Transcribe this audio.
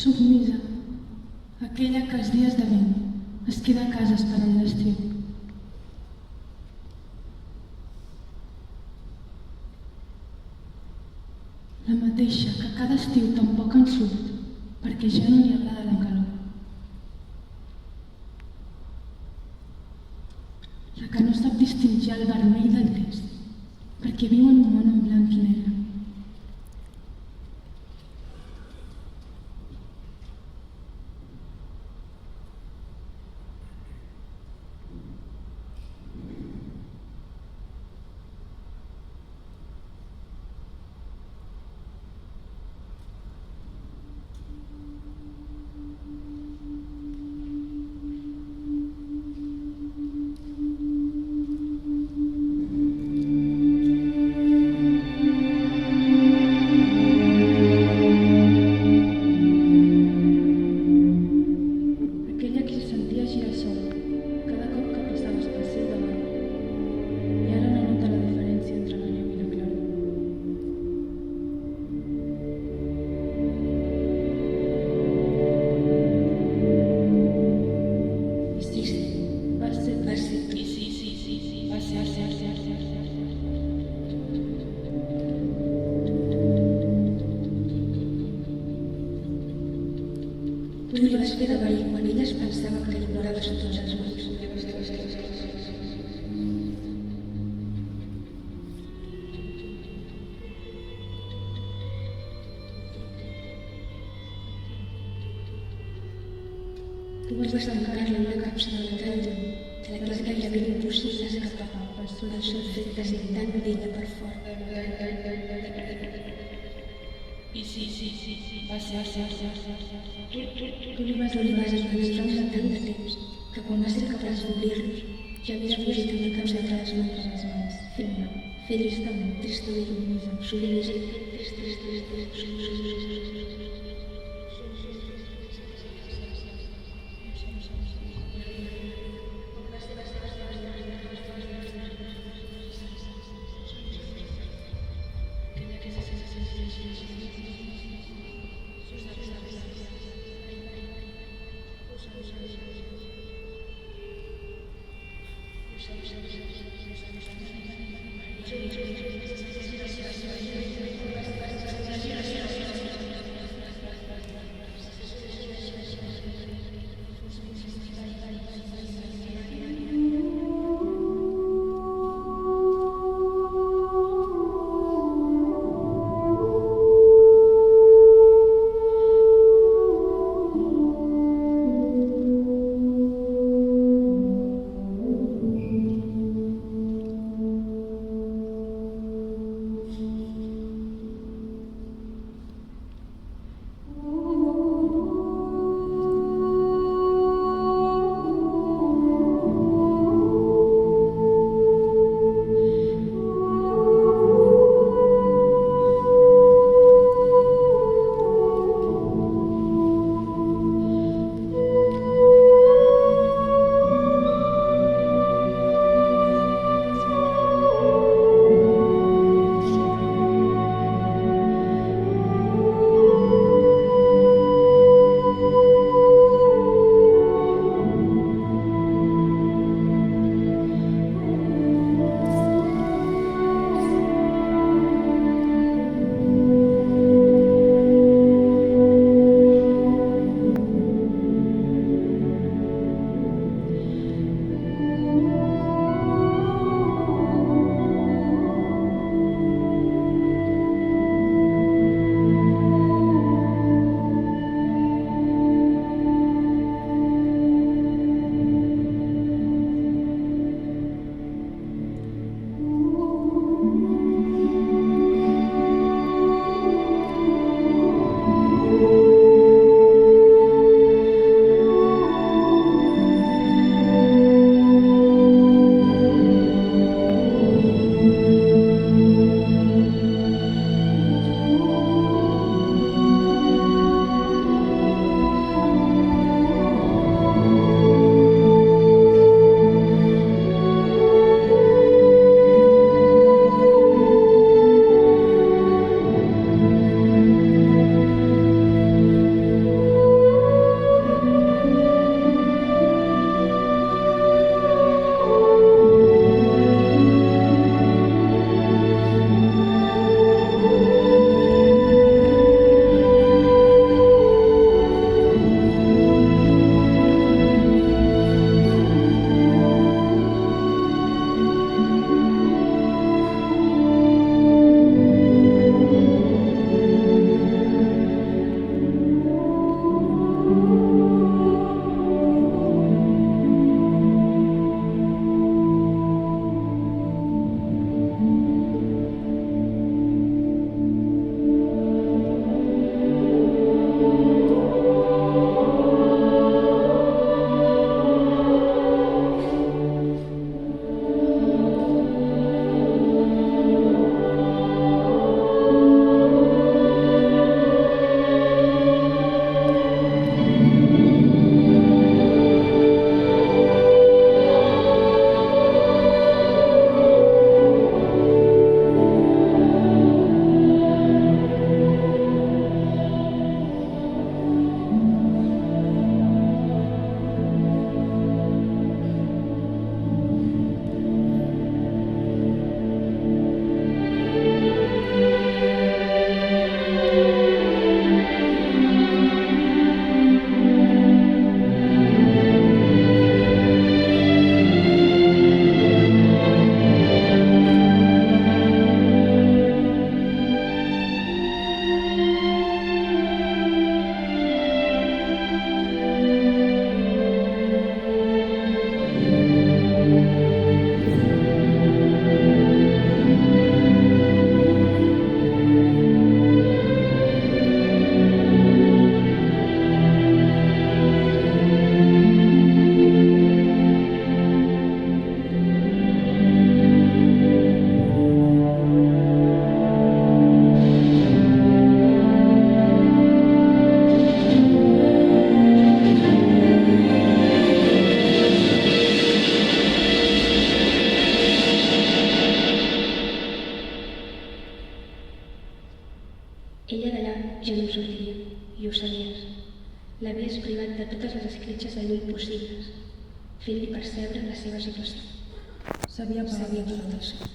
Submisa, aquella que els dies de vent es queda a casa esperant l'estiu. La mateixa que cada estiu tampoc en surt perquè ja no li agrada la calor. La que no sap distingir el vermell del gris perquè viu en un món en blanc i negre. Tu li vas fer de veí quan ella es pensava que l'ignoraves a tots els mots. Tu vas tancar-la en una càpsula tan lluny, de la que és gairebé impossible escapar pel sol fet de ser tan bella per fora. Tu li vas administrar tant de temps que quan va ser capaç d'obrir-los ja havia fugit amb la càpsula entre les mans. Tristament, tristament i lluminosa, sovint ja no sortiria, i ho sabies. L'havies privat de totes les escletxes de llum possibles, fent-li percebre la seva situació. Sabia Sabia per tot això.